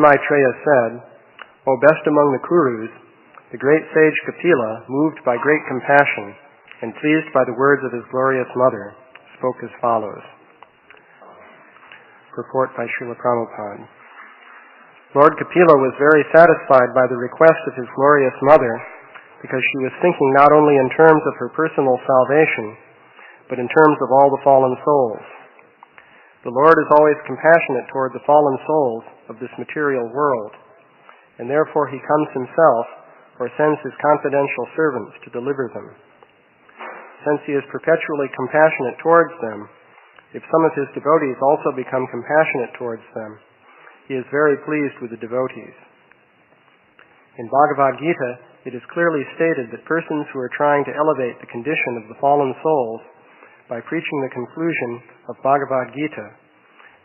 Maitreya said, "O best among the Kurus, the great sage Kapila, moved by great compassion and pleased by the words of his glorious mother, spoke as follows." Purport by Srila Prabhupada. Lord Kapila was very satisfied by the request of his glorious mother because she was thinking not only in terms of her personal salvation, but in terms of all the fallen souls. The Lord is always compassionate toward the fallen souls of this material world, and therefore he comes himself or sends his confidential servants to deliver them. Since he is perpetually compassionate towards them, if some of his devotees also become compassionate towards them, he is very pleased with the devotees. In Bhagavad Gita, it is clearly stated that persons who are trying to elevate the condition of the fallen souls by preaching the conclusion of Bhagavad Gita,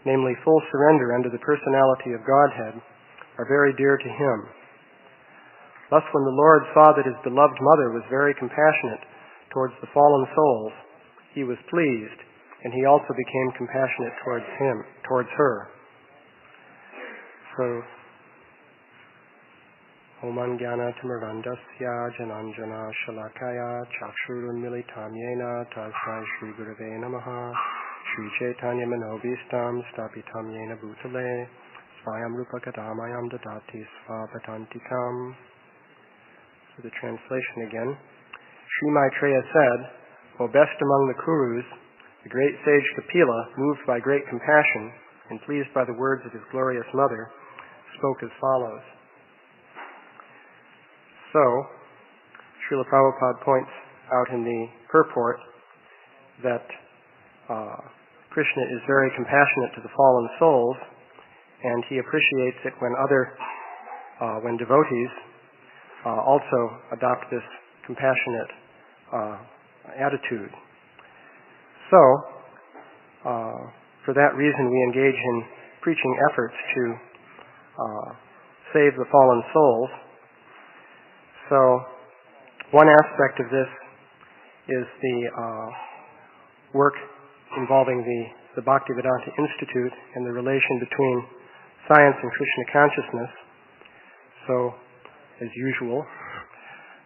namely full surrender under the personality of Godhead, are very dear to him. Thus, when the Lord saw that his beloved mother was very compassionate towards the fallen souls, he was pleased, and he also became compassionate towards her. So, Oman Jnana Timirandasya Jananjana Shalakaya Chakshurunmilitam Yena Tasai Shri Gurave Namaha Shri Chaitanya Manobhistam Stapitam Yena Bhutale Svayam Rupa Kadamayam Dadati Svapatantikam. So the translation again. Sri Maitreya said, "O best among the Kurus, the great sage Kapila, moved by great compassion and pleased by the words of his glorious mother, spoke as follows." So, Srila Prabhupada points out in the purport that Krishna is very compassionate to the fallen souls, and he appreciates it when devotees also adopt this compassionate attitude. So, for that reason, we engage in preaching efforts to save the fallen souls. So, one aspect of this is the work involving the Bhaktivedanta Institute and the relation between science and Krishna consciousness. So, as usual,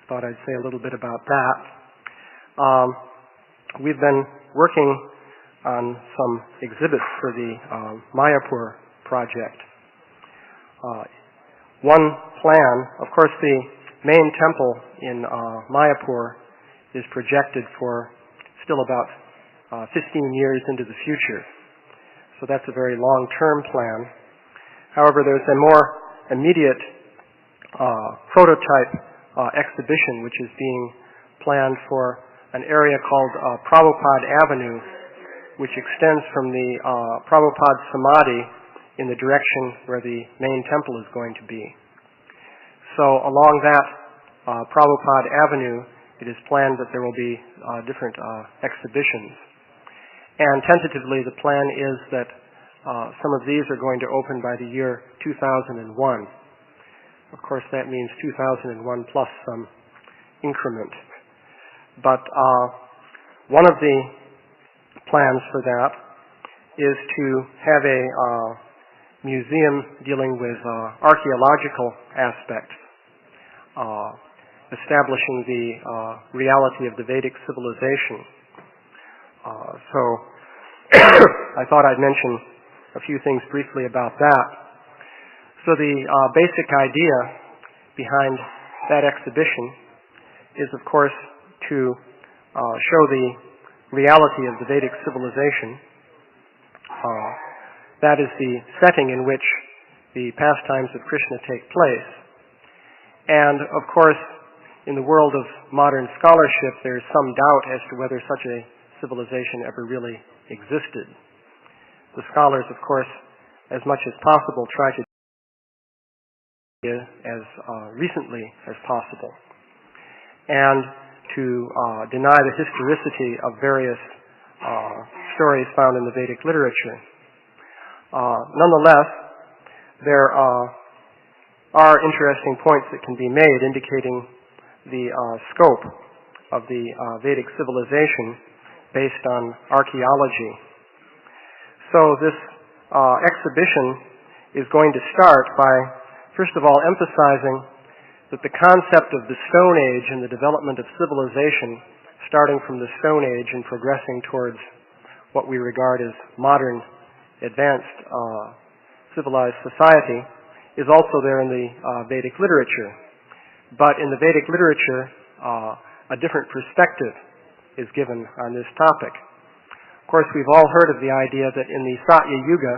thought I'd say a little bit about that. We've been working on some exhibits for the Mayapur project. One plan, of course, the main temple in Mayapur is projected for still about 15 years into the future. So that's a very long-term plan. However, there's a more immediate prototype exhibition which is being planned for an area called Prabhupada Avenue, which extends from the Prabhupada Samadhi in the direction where the main temple is going to be. So along that Prabhupada Avenue, it is planned that there will be different exhibitions. And tentatively, the plan is that some of these are going to open by the year 2001. Of course, that means 2001 plus some increment. But one of the plans for that is to have a museum dealing with archaeological aspects, establishing the reality of the Vedic civilization. So I thought I'd mention a few things briefly about that. So the basic idea behind that exhibition is, of course, to show the reality of the Vedic civilization. That is the setting in which the pastimes of Krishna take place. And, of course, in the world of modern scholarship, there's some doubt as to whether such a civilization ever really existed. The scholars, of course, as much as possible, try to do as recently as possible, and to deny the historicity of various stories found in the Vedic literature. Nonetheless, there are interesting points that can be made indicating the scope of the Vedic civilization based on archaeology. So this exhibition is going to start by, first of all, emphasizing that the concept of the Stone Age and the development of civilization, starting from the Stone Age and progressing towards what we regard as modern, advanced, civilized society, is also there in the Vedic literature. But in the Vedic literature, a different perspective is given on this topic. Of course, we've all heard of the idea that in the Satya Yuga,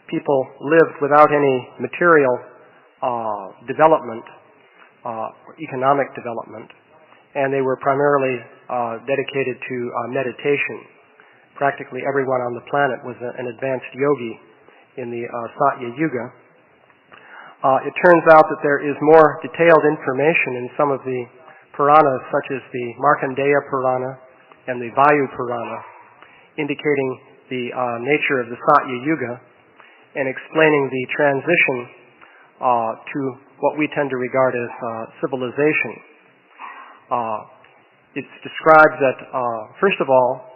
people lived without any material development, economic development, and they were primarily dedicated to meditation. Practically everyone on the planet was an advanced yogi in the Satya Yuga. It turns out that there is more detailed information in some of the Puranas, such as the Markandeya Purana and the Vayu Purana, indicating the nature of the Satya Yuga and explaining the transition to what we tend to regard as civilization. It's described that, first of all,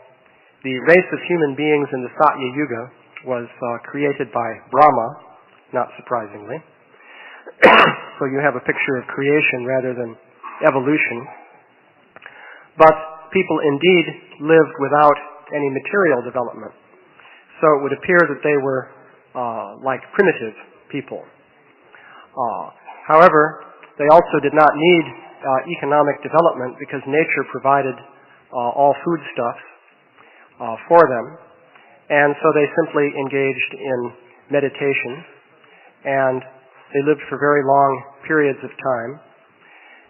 the race of human beings in the Satya Yuga was created by Brahma, not surprisingly. So you have a picture of creation rather than evolution. But people indeed lived without any material development. So it would appear that they were like primitive people. However, they also did not need economic development because nature provided all foodstuffs for them. And so they simply engaged in meditation, and they lived for very long periods of time.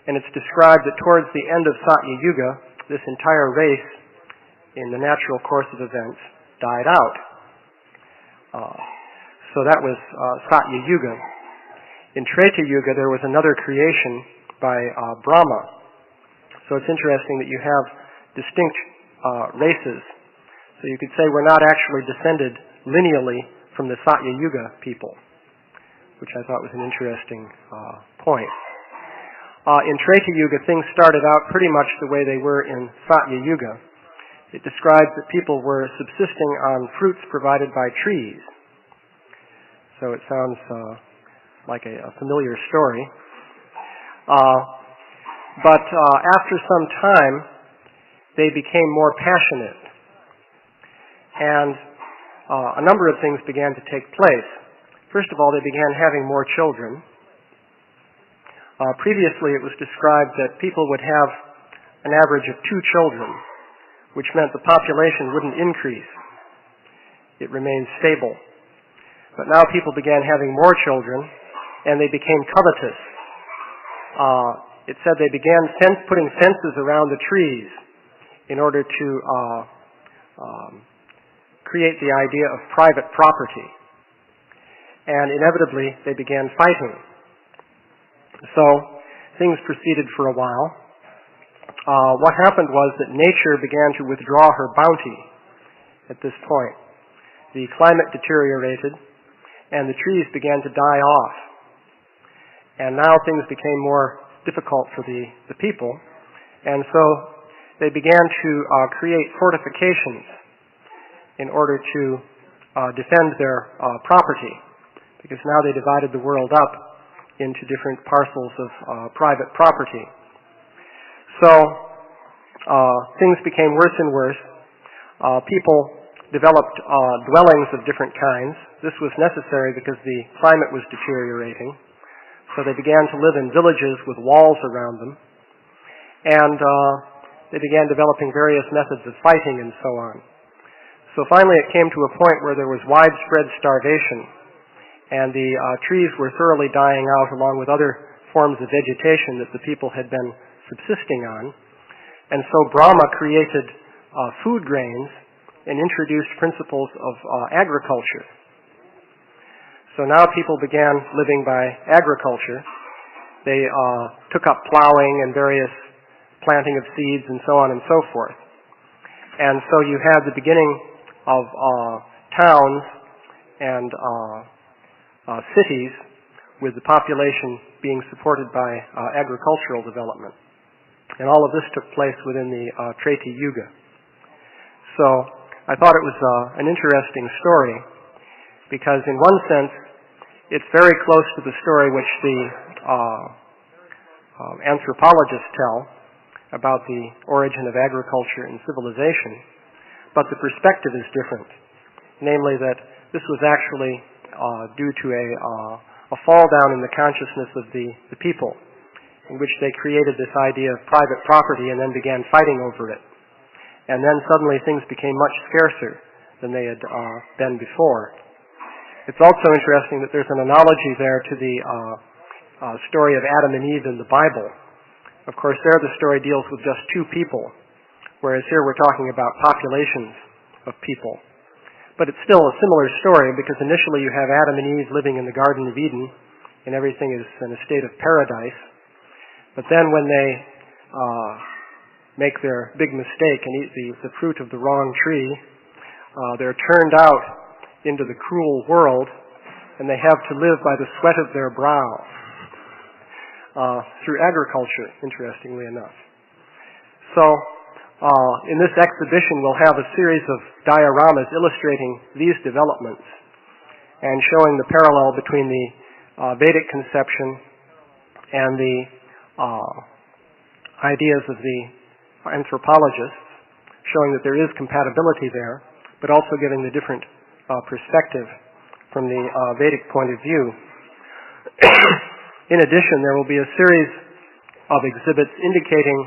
And it's described that towards the end of Satya Yuga, this entire race, in the natural course of events, died out. So that was Satya Yuga. In Treta Yuga, there was another creation by Brahma. So it's interesting that you have distinct races. So you could say we're not actually descended lineally from the Satya Yuga people, which I thought was an interesting point. In Treta Yuga, things started out pretty much the way they were in Satya Yuga. It describes that people were subsisting on fruits provided by trees. So it sounds like a familiar story. But after some time, they became more passionate. And a number of things began to take place. First of all, they began having more children. Previously, it was described that people would have an average of 2 children, which meant the population wouldn't increase. It remained stable. But now people began having more children, and they became covetous. It said they began putting fences around the trees in order to create the idea of private property. And inevitably, they began fighting. So things proceeded for a while. What happened was that nature began to withdraw her bounty at this point. The climate deteriorated, and the trees began to die off. And now things became more difficult for the people, and so they began to create fortifications in order to defend their property, because now they divided the world up into different parcels of private property. So things became worse and worse. People developed dwellings of different kinds. This was necessary because the climate was deteriorating. So they began to live in villages with walls around them. And they began developing various methods of fighting and so on. So finally it came to a point where there was widespread starvation, and the trees were thoroughly dying out along with other forms of vegetation that the people had been subsisting on. And so Brahma created food grains and introduced principles of agriculture. So now people began living by agriculture. They took up plowing and various planting of seeds and so on and so forth. And so you had the beginning of towns and cities with the population being supported by agricultural development. And all of this took place within the Treta Yuga. So I thought it was an interesting story, because in one sense It's very close to the story which the anthropologists tell about the origin of agriculture and civilization, but the perspective is different. Namely that this was actually due to a fall down in the consciousness of the people, in which they created this idea of private property and then began fighting over it. And then suddenly things became much scarcer than they had been before. It's also interesting that there's an analogy there to the story of Adam and Eve in the Bible. Of course, there the story deals with just two people, whereas here we're talking about populations of people. But it's still a similar story, because initially you have Adam and Eve living in the Garden of Eden, and everything is in a state of paradise. But then when they make their big mistake and eat the fruit of the wrong tree, they're turned out into the cruel world, and they have to live by the sweat of their brow through agriculture, interestingly enough. So in this exhibition we'll have a series of dioramas illustrating these developments and showing the parallel between the Vedic conception and the ideas of the anthropologists, showing that there is compatibility there, but also giving the different perspective from the Vedic point of view. In addition, there will be a series of exhibits indicating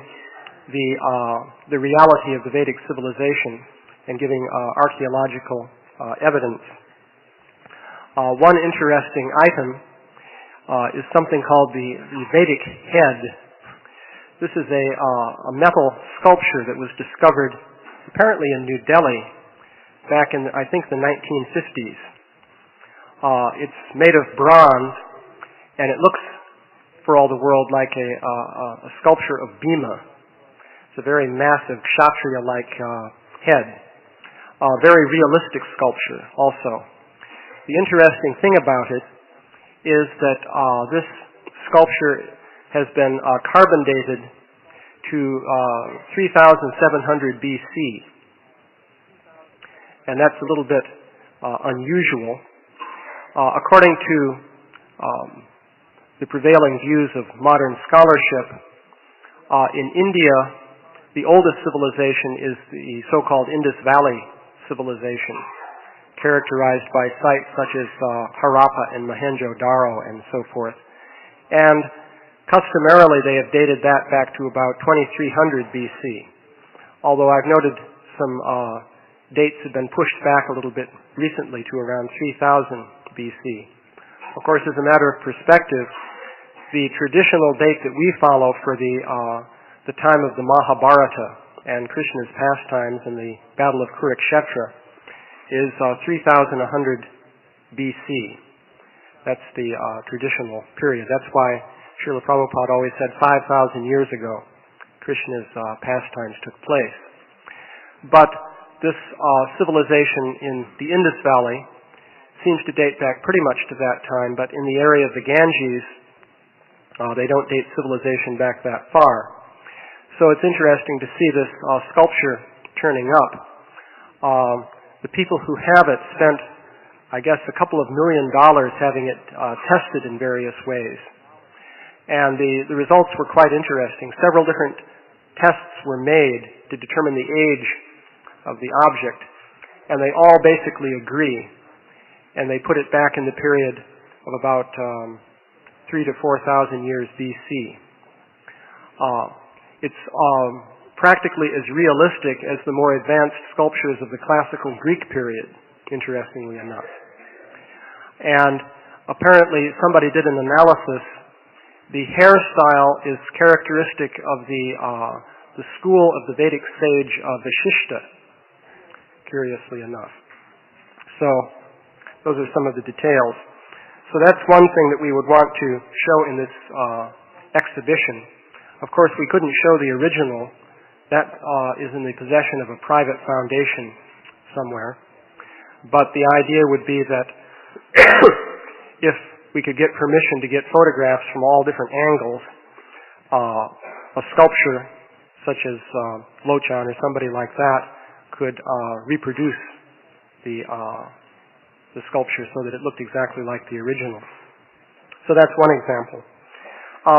the reality of the Vedic civilization and giving archaeological evidence. One interesting item is something called the Vedic head. This is a metal sculpture that was discovered apparently in New Delhi back in, I think, the 1950s. It's made of bronze, and it looks, for all the world, like a sculpture of Bhima. It's a very massive, kshatriya-like head. Very realistic sculpture, also. The interesting thing about it is that this sculpture has been carbon dated to 3700 BC. And that's a little bit unusual. According to the prevailing views of modern scholarship, in India, the oldest civilization is the so-called Indus Valley civilization, characterized by sites such as Harappa and Mohenjo-Daro and so forth. And customarily they have dated that back to about 2300 BC, although I've noted some dates have been pushed back a little bit recently to around 3000 BC. Of course, as a matter of perspective, the traditional date that we follow for the time of the Mahabharata and Krishna's pastimes and the Battle of Kurukshetra is 3100 BC. That's the traditional period. That's why Srila Prabhupada always said 5,000 years ago Krishna's pastimes took place. But this civilization in the Indus Valley seems to date back pretty much to that time, but in the area of the Ganges, they don't date civilization back that far. So it's interesting to see this sculpture turning up. The people who have it spent, I guess, $2 million having it tested in various ways. And the results were quite interesting. Several different tests were made to determine the age of the object, and they all basically agree. And they put it back in the period of about 3,000 to 4,000 years BC. It's practically as realistic as the more advanced sculptures of the classical Greek period, interestingly enough. And apparently somebody did an analysis. The hairstyle is characteristic of the school of the Vedic sage Vashishta, curiously enough. So those are some of the details. So that's one thing that we would want to show in this exhibition. Of course, we couldn't show the original. That is in the possession of a private foundation somewhere. But the idea would be that if we could get permission to get photographs from all different angles, a sculpture such as Lochan or somebody like that could reproduce the the sculpture so that it looked exactly like the original. So that's one example.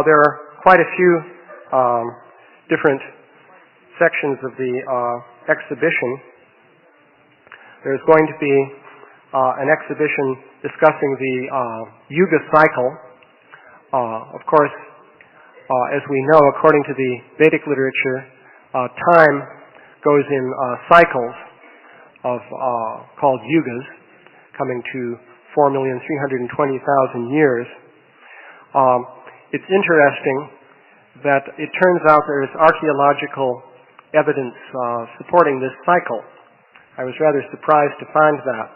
There are quite a few different sections of the exhibition. There's going to be an exhibition discussing the Yuga cycle. Of course, as we know, according to the Vedic literature, time goes in cycles of called Yugas, coming to 4,320,000 years. It's interesting that it turns out there is archaeological evidence supporting this cycle. I was rather surprised to find that.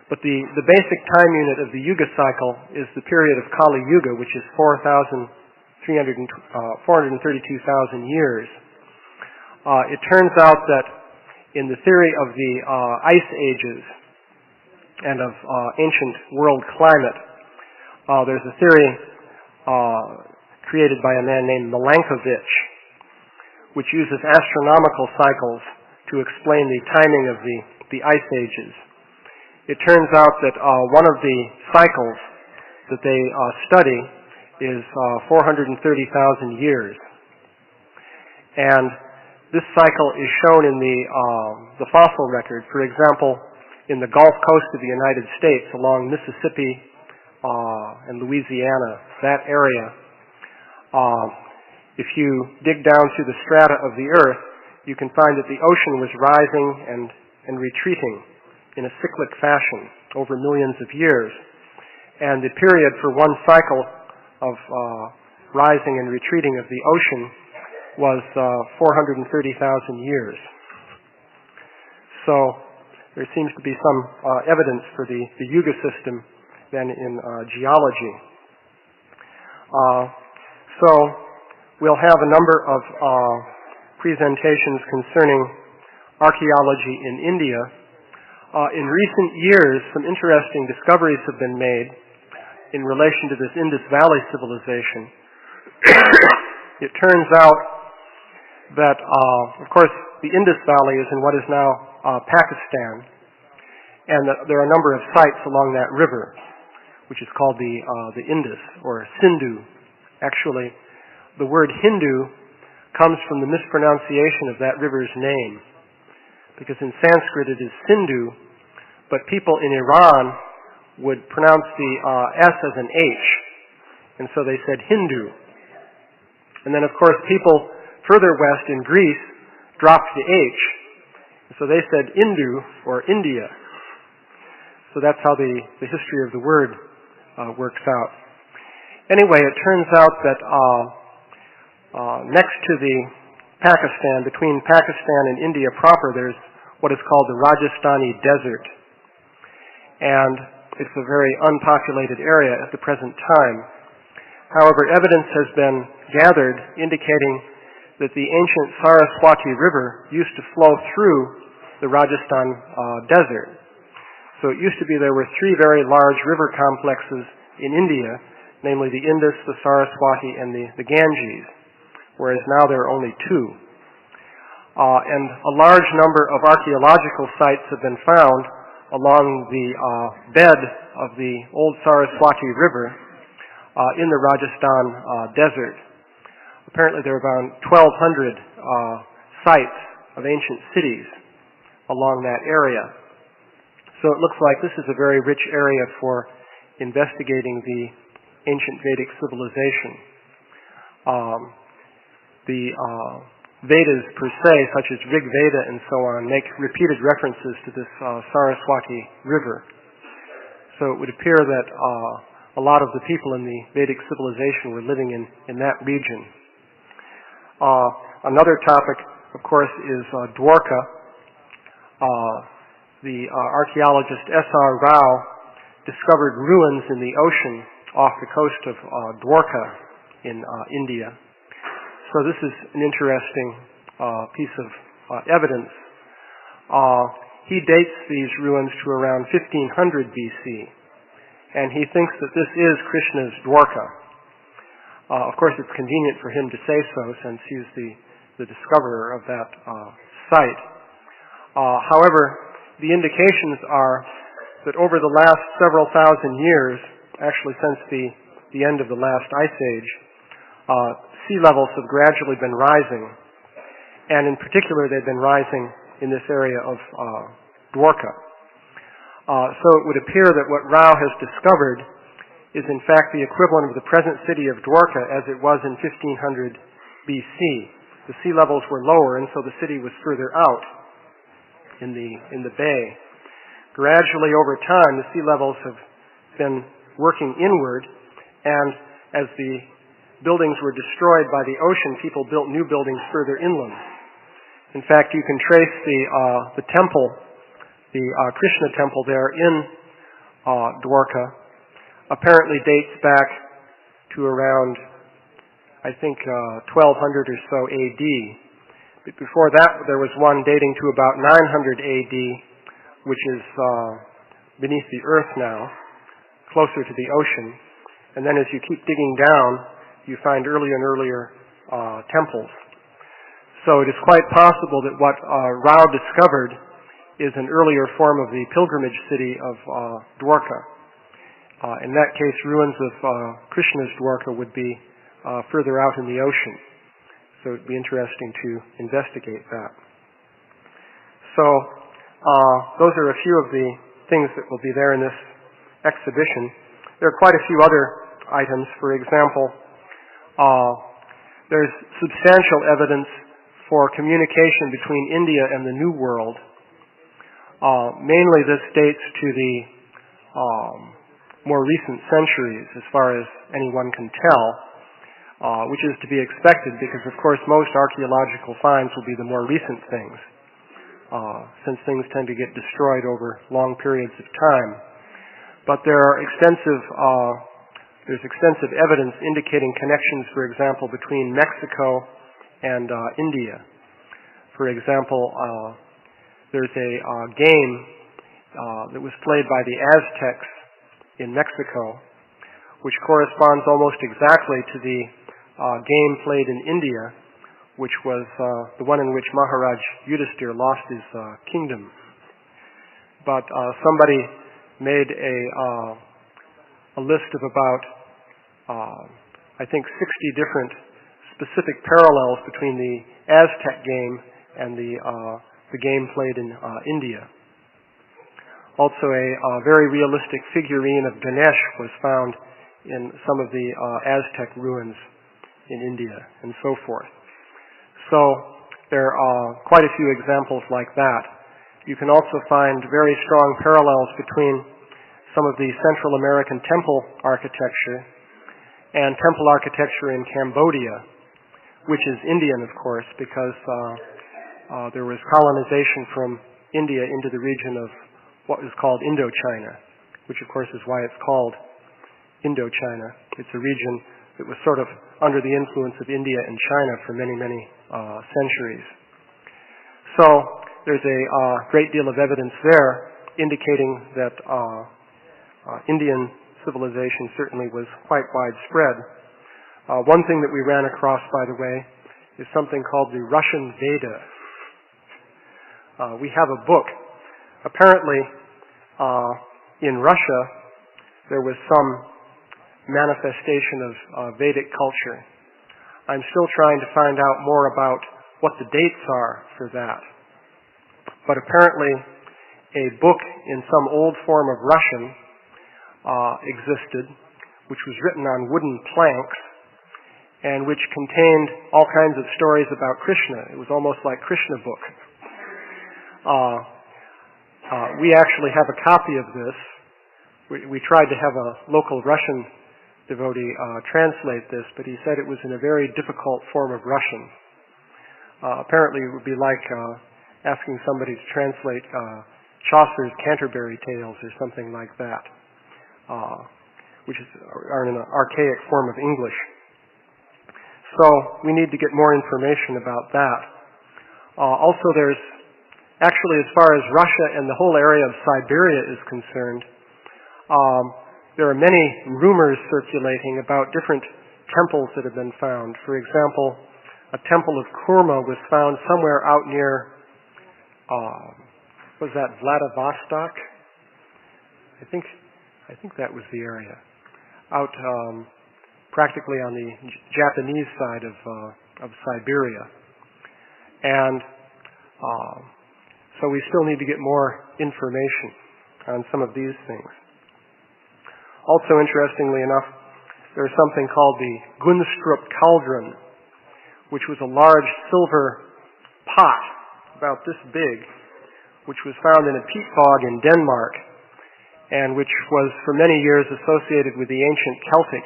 But the basic time unit of the Yuga cycle is the period of Kali Yuga, which is 432,000 years. It turns out that in the theory of the ice ages and of ancient world climate, there's a theory created by a man named Milankovitch, which uses astronomical cycles to explain the timing of the ice ages. It turns out that one of the cycles that they study is 430,000 years. And this cycle is shown in the fossil record. For example, in the Gulf Coast of the United States, along Mississippi and Louisiana, that area, if you dig down through the strata of the Earth, you can find that the ocean was rising and retreating in a cyclic fashion over millions of years. And the period for one cycle of rising and retreating of the ocean was 430,000 years. So there seems to be some evidence for the Yuga system then in geology. So we'll have a number of presentations concerning archaeology in India. In recent years, some interesting discoveries have been made in relation to this Indus Valley civilization. It turns out that, of course, the Indus Valley is in what is now Pakistan, and that there are a number of sites along that river, which is called the Indus, or Sindhu. Actually, the word Hindu comes from the mispronunciation of that river's name, because in Sanskrit it is Sindhu, but people in Iran would pronounce the S as an H, and so they said Hindu. And then, of course, people further west in Greece dropped the H, and so they said Indu, or India. So that's how the history of the word works out. Anyway, it turns out that next to the Pakistan, between Pakistan and India proper, there's what is called the Rajasthani Desert. And it's a very unpopulated area at the present time. However, evidence has been gathered indicating that the ancient Saraswati River used to flow through the Rajasthan desert. So it used to be there were three very large river complexes in India, namely the Indus, the Saraswati, and the Ganges, whereas now there are only two. And a large number of archaeological sites have been found along the bed of the old Saraswati River in the Rajasthan desert. Apparently there are about 1,200 sites of ancient cities along that area. So it looks like this is a very rich area for investigating the ancient Vedic civilization. The Vedas per se, such as Rig Veda and so on, make repeated references to this Saraswati River. So it would appear that a lot of the people in the Vedic civilization were living in that region. Another topic, of course, is Dwarka. The archaeologist S.R. Rao discovered ruins in the ocean off the coast of Dwarka in India. So this is an interesting piece of evidence. He dates these ruins to around 1500 BC, and he thinks that this is Krishna's Dwarka. Of course, it's convenient for him to say so, since he's the discoverer of that site. However, the indications are that over the last several thousand years, actually since the end of the last ice age, sea levels have gradually been rising, and in particular they've been rising in this area of Dwarka. So it would appear that what Rao has discovered is in fact the equivalent of the present city of Dwarka as it was in 1500 BC. The sea levels were lower, and so the city was further out in the bay. Gradually over time, the sea levels have been working inward, and as the buildings were destroyed by the ocean, people built new buildings further inland. In fact, you can trace the temple, the Krishna temple there in Dwarka, apparently dates back to around, I think, 1200 or so AD. But before that, there was one dating to about 900 AD, which is beneath the earth now, closer to the ocean. And then as you keep digging down, you find earlier and earlier temples. So it is quite possible that what Rao discovered is an earlier form of the pilgrimage city of Dwarka. In that case, ruins of Krishna's Dwarka would be further out in the ocean. So it would be interesting to investigate that. So those are a few of the things that will be there in this exhibition. There are quite a few other items. For example, there's substantial evidence for communication between India and the New World. Mainly this dates to the more recent centuries, as far as anyone can tell, which is to be expected because, of course, most archaeological finds will be the more recent things, since things tend to get destroyed over long periods of time. But there's extensive evidence indicating connections, for example, between Mexico and India. For example, there's a game that was played by the Aztecs in Mexico, which corresponds almost exactly to the game played in India, which was the one in which Maharaj Yudhisthira lost his kingdom. But somebody made a list of about, I think, 60 different specific parallels between the Aztec game and the game played in India. Also, a very realistic figurine of Ganesh was found in some of the Aztec ruins in India, and so forth. So there are quite a few examples like that. You can also find very strong parallels between some of the Central American temple architecture and temple architecture in Cambodia, which is Indian, of course, because there was colonization from India into the region of what is called Indochina, which of course is why it's called Indochina. It's a region that was sort of under the influence of India and China for many, many centuries. So there's a great deal of evidence there indicating that Indian civilization certainly was quite widespread. One thing that we ran across, by the way, is something called the Russian Veda. We have a book. Apparently, in Russia, there was some manifestation of Vedic culture. I'm still trying to find out more about what the dates are for that. But apparently, a book in some old form of Russian existed, which was written on wooden planks, and which contained all kinds of stories about Krishna. It was almost like Krishna book. We actually have a copy of this. We tried to have a local Russian devotee translate this, but he said it was in a very difficult form of Russian. Apparently it would be like asking somebody to translate Chaucer's Canterbury Tales or something like that, which are in an archaic form of English. So we need to get more information about that. Also, there's actually, as far as Russia and the whole area of Siberia is concerned, there are many rumors circulating about different temples that have been found. For example, a temple of Kurma was found somewhere out near, was that Vladivostok? I think that was the area. Out practically on the Japanese side of Siberia. And so we still need to get more information on some of these things. Also, interestingly enough, there's something called the Gunstrup cauldron, which was a large silver pot about this big, which was found in a peat bog in Denmark, and which was for many years associated with the ancient Celtic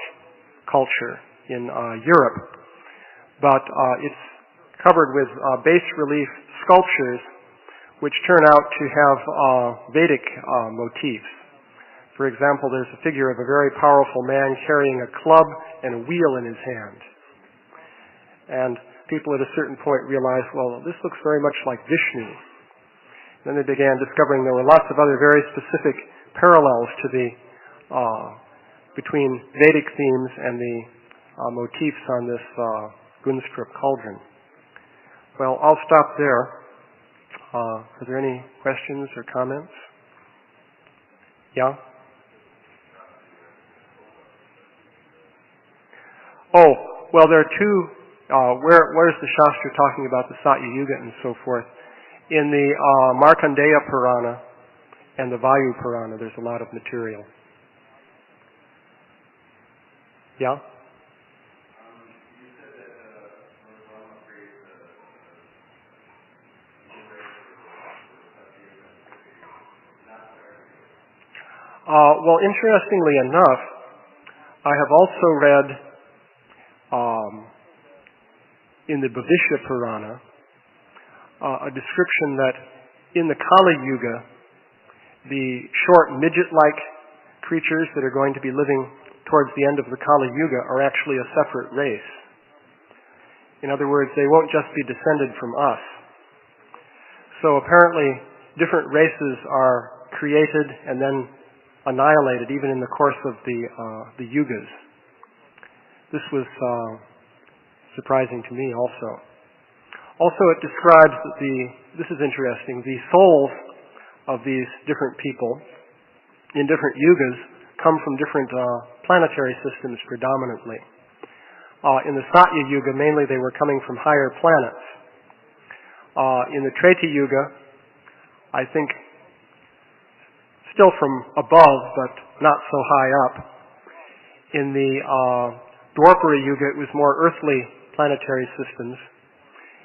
culture in Europe. But it's covered with bas-relief sculptures which turn out to have Vedic motifs. For example, there's a figure of a very powerful man carrying a club and a wheel in his hand. And people at a certain point realized, well, this looks very much like Vishnu. Then they began discovering there were lots of other very specific parallels to the between Vedic themes and the motifs on this Gunstrup cauldron. Well, I'll stop there. Are there any questions or comments? Yeah? Oh, well, there are two. Where's the Shastra talking about the Satya Yuga and so forth? In the Markandeya Purana and the Vayu Purana, there's a lot of material. Yeah? Well, interestingly enough, I have also read in the Bhavishya Purana a description that in the Kali Yuga, the short midget-like creatures that are going to be living towards the end of the Kali Yuga are actually a separate race. In other words, they won't just be descended from us. So apparently, different races are created and then annihilated even in the course of the Yugas. This was surprising to me also. Also, it describes that this is interesting, the souls of these different people in different Yugas come from different planetary systems predominantly. In the Satya Yuga, mainly they were coming from higher planets. In the Treta Yuga, I think still from above, but not so high up. In the Dwapara Yuga, it was more earthly planetary systems.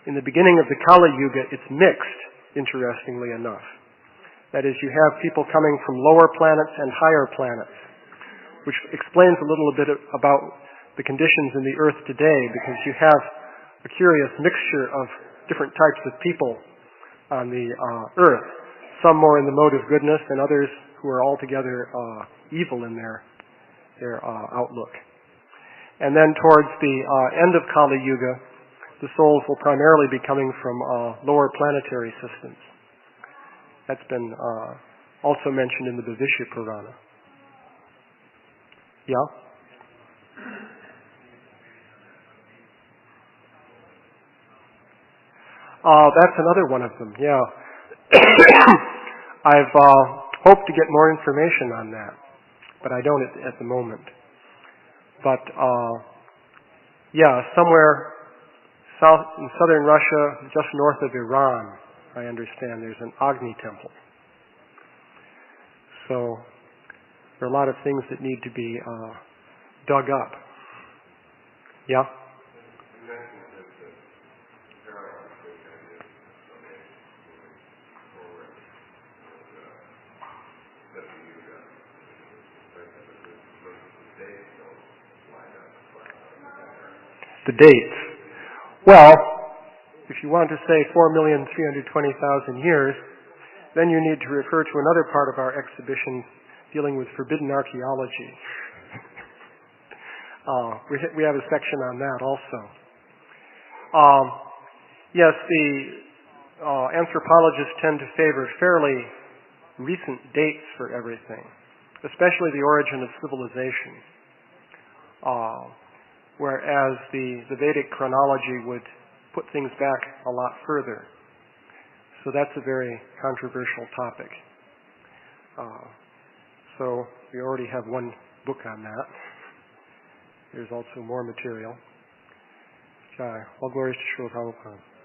In the beginning of the Kali Yuga, it's mixed, interestingly enough. That is, you have people coming from lower planets and higher planets, which explains a little bit about the conditions in the Earth today, because you have a curious mixture of different types of people on the Earth. Some more in the mode of goodness, and others who are altogether evil in their outlook. And then towards the end of Kali Yuga, the souls will primarily be coming from lower planetary systems. That's been also mentioned in the Bhavishya Purana. Yeah? That's another one of them, yeah. I've hoped to get more information on that, but I don't at the moment. But, yeah, somewhere in southern Russia, just north of Iran, I understand, there's an Agni temple. So there are a lot of things that need to be dug up. Yeah? The dates. Well, if you want to say 4,320,000 years, then you need to refer to another part of our exhibition dealing with forbidden archaeology. We have a section on that also. Yes, the anthropologists tend to favor fairly recent dates for everything, especially the origin of civilization. Whereas the Vedic chronology would put things back a lot further. So that's a very controversial topic. So we already have one book on that. There's also more material. All glories to Srila Prabhupada.